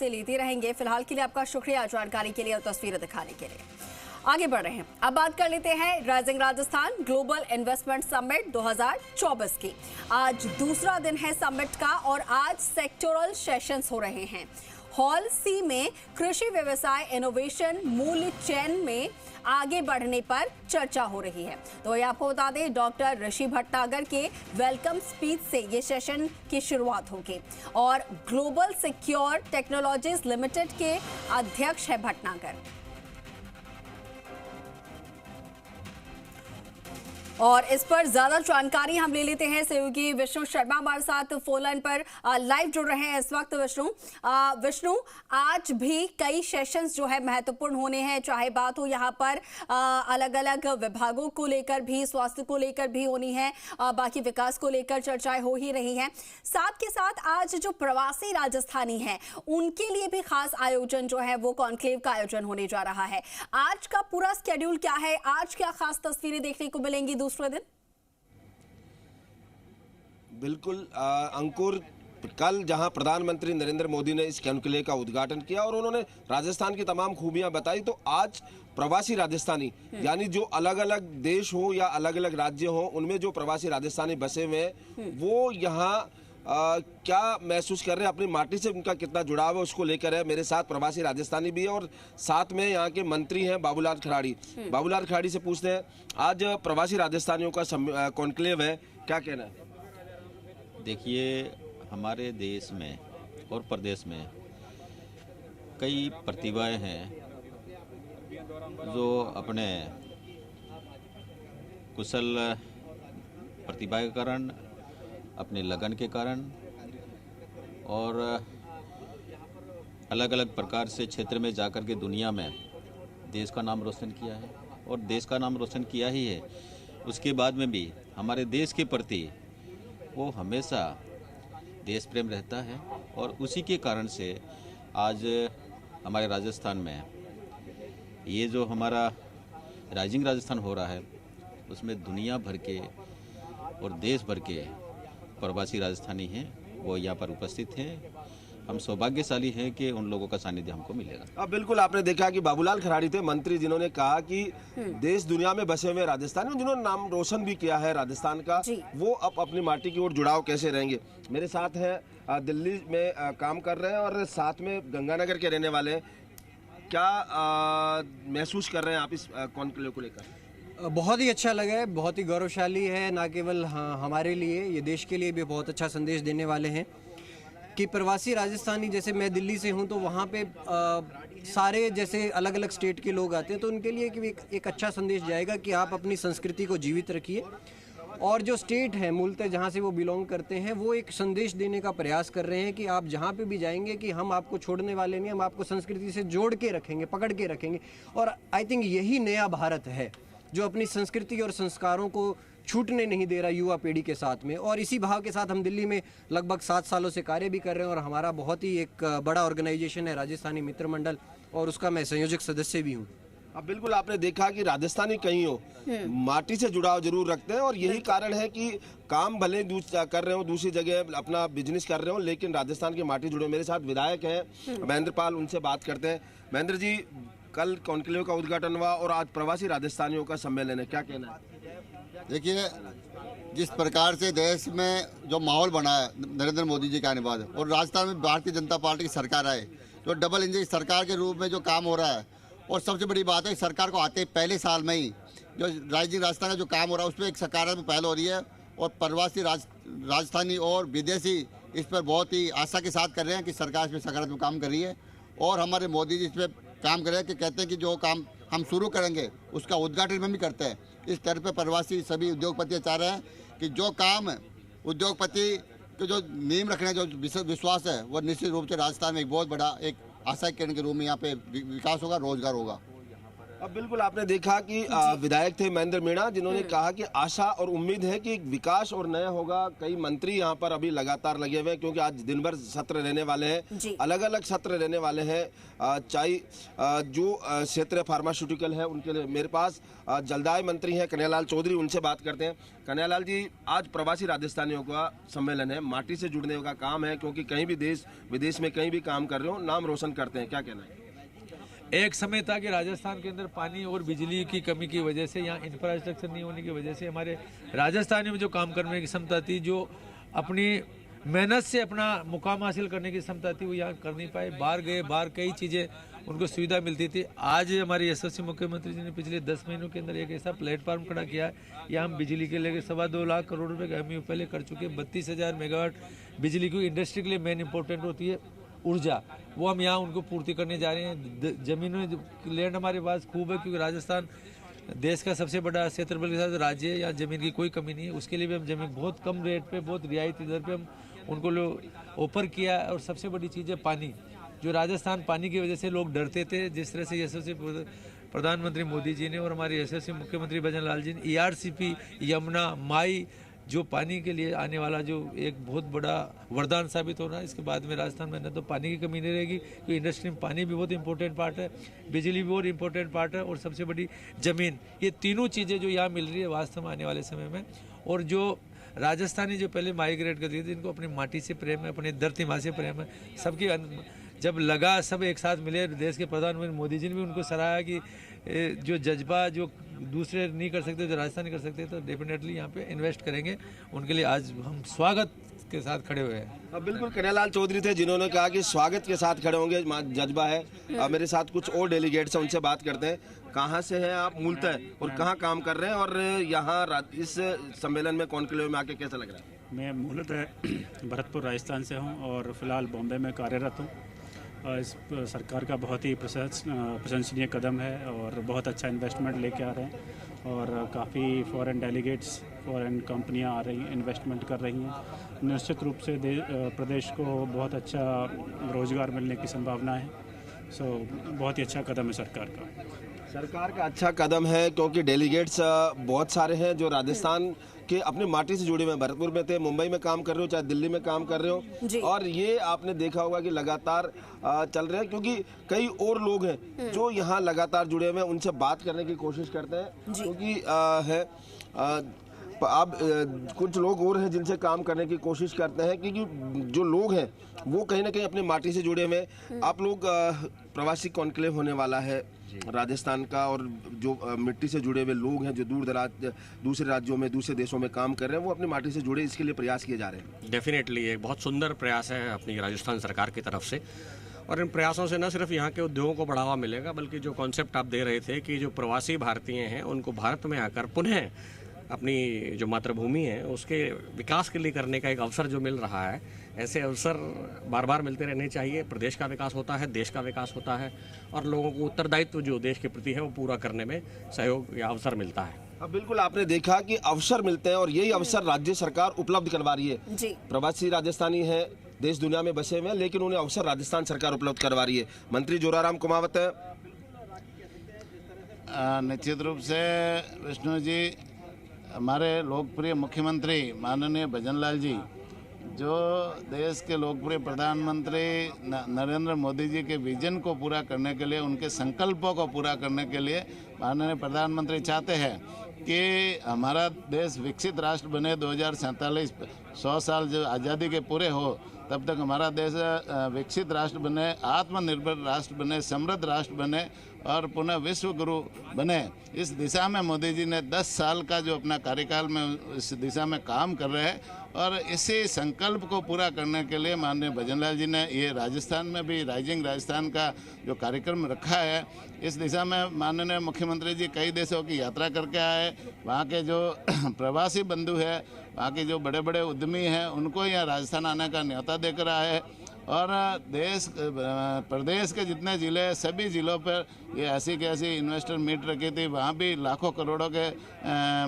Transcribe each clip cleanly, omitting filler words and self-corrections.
से लेते रहेंगे। फिलहाल के लिए आपका शुक्रिया जानकारी के लिए और तस्वीरें दिखाने के लिए। आगे बढ़ रहे हैं, अब बात कर लेते हैं rising Rajasthan global investment summit 2024 की। आज दूसरा दिन है समिट का और आज सेक्टोरल सेशंस हो रहे हैं। हॉल सी में कृषि व्यवसाय इनोवेशन मूल्य चेन में आगे बढ़ने पर चर्चा हो रही है। तो ये आपको बता दें, डॉक्टर ऋषि भटनागर के वेलकम स्पीच से ये सेशन की शुरुआत होगी और ग्लोबल सिक्योर टेक्नोलॉजीज लिमिटेड के अध्यक्ष है भटनागर। और इस पर ज्यादा जानकारी हम ले लेते हैं, सहयोगी विष्णु शर्मा हमारे साथ फोन लाइन पर लाइव जुड़ रहे हैं इस वक्त। विष्णु, आज भी कई सेशंस जो है महत्वपूर्ण होने हैं, चाहे बात हो यहाँ पर अलग अलग विभागों को लेकर भी, स्वास्थ्य को लेकर भी होनी है, बाकी विकास को लेकर चर्चाएं हो ही रही हैं। साथ के साथ आज जो प्रवासी राजस्थानी हैं उनके लिए भी खास आयोजन जो है वो कॉन्क्लेव का आयोजन होने जा रहा है। आज का पूरा स्केड्यूल क्या है, आज क्या खास तस्वीरें देखने को मिलेंगी दूसरे दिन? बिल्कुल अंकुर, कल जहां प्रधानमंत्री नरेंद्र मोदी ने इस कॉन्क्लेव का उद्घाटन किया और उन्होंने राजस्थान की तमाम खूबियां बताई, तो आज प्रवासी राजस्थानी यानी जो अलग अलग देश हो या अलग अलग राज्य हो, उनमें जो प्रवासी राजस्थानी बसे हुए हैं वो यहाँ क्या महसूस कर रहे हैं, अपनी माटी से उनका कितना जुड़ाव है उसको लेकर है। मेरे साथ प्रवासी राजस्थानी भी है और साथ में यहाँ के मंत्री हैं बाबूलाल खराड़ी। बाबूलाल खराड़ी से पूछते हैं, आज प्रवासी राजस्थानियों का कॉन्क्लेव है, क्या कहना है? देखिए, हमारे देश में और प्रदेश में कई प्रतिभाएं हैं जो अपने कुशल प्रतिभा के कारण, अपने लगन के कारण और अलग अलग प्रकार से क्षेत्र में जाकर के दुनिया में देश का नाम रोशन किया है और देश का नाम रोशन किया ही है। उसके बाद में भी हमारे देश के प्रति वो हमेशा देश प्रेम रहता है और उसी के कारण से आज हमारे राजस्थान में ये जो हमारा राइजिंग राजस्थान हो रहा है उसमें दुनिया भर के और देश भर के प्रवासी राजस्थानी हैं, वो यहाँ पर उपस्थित हैं। हम सौभाग्यशाली हैं कि उन लोगों का सानिध्य हमको मिलेगा। अब बिल्कुल आपने देखा कि बाबूलाल खराड़ी थे मंत्री, जिन्होंने कहा कि देश दुनिया में बसे हुए राजस्थानी जिन्होंने नाम रोशन भी किया है राजस्थान का, वो अब अपनी माटी की ओर जुड़ाव कैसे रहेंगे। मेरे साथ हैं दिल्ली में काम कर रहे हैं और साथ में गंगानगर के रहने वाले हैं। क्या महसूस कर रहे हैं आप इस कॉन्क्लेव को लेकर? बहुत ही अच्छा लगा है, बहुत ही गौरवशाली है, ना केवल हमारे लिए, ये देश के लिए भी बहुत अच्छा संदेश देने वाले हैं कि प्रवासी राजस्थानी, जैसे मैं दिल्ली से हूं तो वहां पे सारे जैसे अलग अलग स्टेट के लोग आते हैं, तो उनके लिए एक अच्छा संदेश जाएगा कि आप अपनी संस्कृति को जीवित रखिए और जो स्टेट है मूलतः जहां से वो बिलोंग करते हैं वो एक संदेश देने का प्रयास कर रहे हैं कि आप जहां पे भी जाएंगे कि हम आपको छोड़ने वाले नहीं, हम आपको संस्कृति से जोड़ के रखेंगे, पकड़ के रखेंगे। और आई थिंक यही नया भारत है जो अपनी संस्कृति और संस्कारों को छूटने नहीं दे रहा युवा पीढ़ी के साथ में। और इसी भाव के साथ हम दिल्ली में लगभग 7 सालों से कार्य भी कर रहे हैं और हमारा बहुत ही एक बड़ा ऑर्गेनाइजेशन है राजस्थानी मित्र मंडल, और उसका मैं संयोजक सदस्य भी हूँ। अब बिल्कुल आपने देखा कि राजस्थानी कहीं हो माटी से जुड़ाव जरूर रखते हैं और यही कारण है कि काम भले कर रहे हो, दूसरी जगह अपना बिजनेस कर रहे हो, लेकिन राजस्थान की माटी जुड़े। मेरे साथ विधायक हैं महेंद्र पाल, उनसे बात करते हैं। महेंद्र जी, कल कॉन्क्लेव का उद्घाटन हुआ और आज प्रवासी राजस्थानियों का सम्मेलन है, क्या कहना है? देखिए, जिस प्रकार से देश में जो माहौल बना है नरेंद्र मोदी जी के आने बाद और राजस्थान में भारतीय जनता पार्टी की सरकार आए, जो डबल इंजन सरकार के रूप में जो काम हो रहा है, और सबसे बड़ी बात है सरकार को आते पहले साल में ही जो राइजिंग राजस्थान का जो काम हो रहा है उसमें एक सकारात्मक पहल हो रही है और प्रवासी राजस्थानी और विदेशी इस पर बहुत ही आशा के साथ कर रहे हैं कि सरकार इसमें सकारात्मक काम कर रही है। और हमारे मोदी जी इस पर काम कर रहे हैं कि कहते हैं कि जो काम हम शुरू करेंगे उसका उद्घाटन हम भी करते हैं। इस तरह पर प्रवासी सभी उद्योगपति चाह रहे हैं कि जो काम उद्योगपति के जो नींव रखने जो विश्वास है वो निश्चित रूप से राजस्थान में एक बहुत बड़ा एक आशा किरण के रूप में यहाँ पे विकास होगा, रोजगार होगा। अब बिल्कुल आपने देखा कि विधायक थे महेंद्र मीणा, जिन्होंने कहा कि आशा और उम्मीद है कि विकास और नया होगा। कई मंत्री यहाँ पर अभी लगातार लगे हुए हैं, क्योंकि आज दिन भर सत्र रहने वाले हैं, अलग अलग सत्र रहने वाले हैं। चाहे जो क्षेत्र फार्मास्यूटिकल है उनके लिए मेरे पास जलदाय मंत्री हैं कन्हैयालाल चौधरी, उनसे बात करते हैं। कन्हैयालाल जी, आज प्रवासी राजस्थानियों का सम्मेलन है, माटी से जुड़ने का काम है, क्योंकि कहीं भी देश विदेश में कहीं भी काम कर रहे हो नाम रोशन करते हैं, क्या कहना है? एक समय था कि राजस्थान के अंदर पानी और बिजली की कमी की वजह से, यहाँ इंफ्रास्ट्रक्चर नहीं होने की वजह से हमारे राजस्थानियों में जो काम करने की क्षमता थी, जो अपनी मेहनत से अपना मुकाम हासिल करने की क्षमता थी, वो यहाँ कर नहीं पाए। बाहर गए, बाहर कई चीज़ें उनको सुविधा मिलती थी। आज हमारे यशस्वी मुख्यमंत्री जी ने पिछले 10 महीनों के अंदर एक ऐसा प्लेटफॉर्म खड़ा किया है, यहाँ हम बिजली के लेकर 2.25 लाख करोड़ रुपये का MOU पहले कर चुके हैं। 32,000 मेगावाट बिजली की इंडस्ट्री के लिए मेन इंपॉर्टेंट होती है ऊर्जा, वो हम यहाँ उनको पूर्ति करने जा रहे हैं। जमीनों लैंड हमारे पास खूब है, क्योंकि राजस्थान देश का सबसे बड़ा क्षेत्रफल के साथ राज्य है, यहाँ जमीन की कोई कमी नहीं है। उसके लिए भी हम जमीन बहुत कम रेट पे, बहुत रियायती दर पे हम उनको ऑफर किया है। और सबसे बड़ी चीज़ है पानी, जो राजस्थान पानी की वजह से लोग डरते थे, जिस तरह से यशस्वी प्रधानमंत्री मोदी जी ने और हमारे यशस्वी मुख्यमंत्री भजन लाल जी ने ERCP, यमुना, माई, जो पानी के लिए आने वाला जो एक बहुत बड़ा वरदान साबित हो रहा है। इसके बाद में राजस्थान में न तो पानी की कमी नहीं रहेगी, क्योंकि इंडस्ट्री में पानी भी बहुत इंपॉर्टेंट पार्ट है, बिजली भी बहुत इंपॉर्टेंट पार्ट है, और सबसे बड़ी ज़मीन। ये तीनों चीज़ें जो यहाँ मिल रही है वास्तव में आने वाले समय में। और जो राजस्थानी जो पहले माइग्रेट करती थी, इनको अपनी माटी से प्रेम है, अपनी धरती माँ से प्रेम है। सबकी जब लगा सब एक साथ मिले, देश के प्रधानमंत्री मोदी जी ने भी उनको सराहा कि जो जज्बा जो दूसरे नहीं कर सकते, जो राजस्थान नहीं कर सकते, तो डेफिनेटली यहाँ पे इन्वेस्ट करेंगे। उनके लिए आज हम स्वागत के साथ खड़े हुए हैं। अब बिल्कुल कन्हैयालाल चौधरी थे, जिन्होंने कहा कि स्वागत के साथ खड़े होंगे, जज्बा है। मेरे साथ कुछ और डेलीगेट्स हैं, उनसे बात करते हैं। कहाँ से हैं आप मूलतः और कहाँ काम कर रहे हैं, और यहाँ इस सम्मेलन में कॉन्क्लेव में आके कैसा लग रहा है? मैं मूलतः भरतपुर राजस्थान से हूँ और फिलहाल बॉम्बे में कार्यरत हूँ। इस सरकार का बहुत ही प्रशंसनीय कदम है और बहुत अच्छा इन्वेस्टमेंट लेके आ रहे हैं, और काफ़ी फॉरेन डेलीगेट्स, फॉरेन कंपनियां आ रही हैं, इन्वेस्टमेंट कर रही हैं। निश्चित रूप से प्रदेश को बहुत अच्छा रोज़गार मिलने की संभावना है। बहुत ही अच्छा कदम है सरकार का अच्छा कदम है, क्योंकि डेलीगेट्स बहुत सारे हैं जो राजस्थान के अपनी माटी से जुड़े हुए हैं। भरतपुर में थे, मुंबई में काम कर रहे हो, चाहे दिल्ली में काम कर रहे हो, और ये आपने देखा होगा कि लगातार चल रहे हैं, क्योंकि कई और लोग हैं जो यहाँ लगातार जुड़े हुए हैं। उनसे बात करने की कोशिश करते हैं, क्योंकि अब कुछ लोग और हैं जिनसे काम करने की कोशिश करते हैं, क्योंकि जो लोग हैं वो कहीं ना कहीं अपनी माटी से जुड़े हुए हैं। आप लोग प्रवासी कॉन्क्लेव होने वाला है राजस्थान का, और जो मिट्टी से जुड़े हुए लोग हैं जो दूर दराज दूसरे राज्यों में, दूसरे देशों में काम कर रहे हैं, वो अपनी माटी से जुड़े, इसके लिए प्रयास किए जा रहे हैं। डेफिनेटली एक बहुत सुंदर प्रयास है अपनी राजस्थान सरकार की तरफ से, और इन प्रयासों से न सिर्फ यहाँ के उद्योगों को बढ़ावा मिलेगा, बल्कि जो कॉन्सेप्ट आप दे रहे थे कि जो प्रवासी भारतीय हैं उनको भारत में आकर पुनः अपनी जो मातृभूमि है उसके विकास के लिए करने का एक अवसर जो मिल रहा है, ऐसे अवसर बार बार मिलते रहने चाहिए। प्रदेश का विकास होता है, देश का विकास होता है, और लोगों को उत्तरदायित्व जो देश के प्रति है वो पूरा करने में सहयोग या अवसर मिलता है। अब बिल्कुल आपने देखा कि अवसर मिलते हैं, और यही अवसर राज्य सरकार उपलब्ध करवा रही है। प्रवासी राजस्थानी है, देश दुनिया में बसे हुए हैं, लेकिन उन्हें अवसर राजस्थान सरकार उपलब्ध करवा रही है। मंत्री जोराराम कुमावत है। निश्चित रूप से विष्णु जी, हमारे लोकप्रिय मुख्यमंत्री माननीय भजनलाल जी, जो देश के लोकप्रिय प्रधानमंत्री नरेंद्र मोदी जी के विजन को पूरा करने के लिए, उनके संकल्पों को पूरा करने के लिए माननीय प्रधानमंत्री चाहते हैं कि हमारा देश विकसित राष्ट्र बने। 2047 100 साल जो आज़ादी के पूरे हो तब तक हमारा देश विकसित राष्ट्र बने, आत्मनिर्भर राष्ट्र बने, समृद्ध राष्ट्र बने और पुनः विश्व गुरु बने। इस दिशा में मोदी जी ने 10 साल का जो अपना कार्यकाल में इस दिशा में काम कर रहे हैं, और इसी संकल्प को पूरा करने के लिए माननीय भजनलाल जी ने ये राजस्थान में भी राइजिंग राजस्थान का जो कार्यक्रम रखा है, इस दिशा में माननीय मुख्यमंत्री जी कई देशों की यात्रा करके आए। वहाँ के जो प्रवासी बंधु है, वहाँ के जो बड़े बड़े उद्यमी हैं, उनको यहाँ राजस्थान आने का न्योता देकर आए हैं, और प्रदेश के जितने ज़िले हैं सभी ज़िलों पर ये ऐसी की ऐसी इन्वेस्टर मीट रखी थी, वहाँ भी लाखों करोड़ों के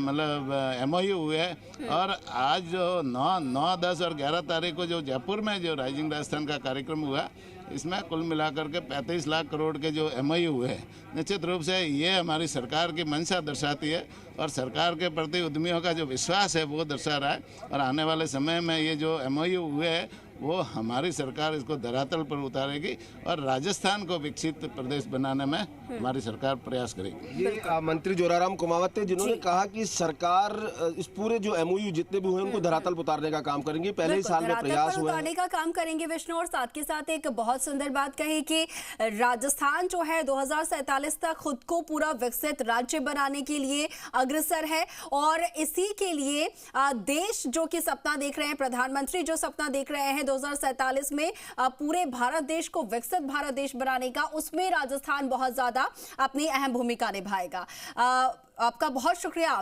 मतलब MOU हुए। और आज जो 9, 10 और 11 तारीख को जो जयपुर में जो राइजिंग राजस्थान का कार्यक्रम हुआ, इसमें कुल मिलाकर के 35 लाख करोड़ के जो MOU है, निश्चित रूप से ये हमारी सरकार की मंशा दर्शाती है और सरकार के प्रति उद्यमियों का जो विश्वास है वो दर्शा रहा है। और आने वाले समय में ये जो MOU हुए हैं वो हमारी सरकार इसको धरातल पर उतारेगी और राजस्थान को विकसित प्रदेश बनाने में हमारी सरकार प्रयास करेगी। ये मंत्री जोराराम कुमावत थे जिन्होंने कहा कि सरकार इस पूरे जो MOU जितने भी हुए उनको धरातल पर उतारने का काम करेंगी। पहले ही साल में प्रयास हुए उतारने का काम करेंगे विष्णु, और साथ के साथ एक बहुत सुंदर बात कही कि राजस्थान जो है 2047 तक खुद को पूरा विकसित राज्य बनाने के लिए अग्रसर है और इसी के लिए देश जो कि सपना देख रहे हैं, प्रधानमंत्री जो सपना देख रहे हैं 2047 में पूरे भारत देश को विकसित भारत देश बनाने का, उसमें राजस्थान बहुत ज्यादा अपनी अहम भूमिका निभाएगा। आपका बहुत शुक्रिया।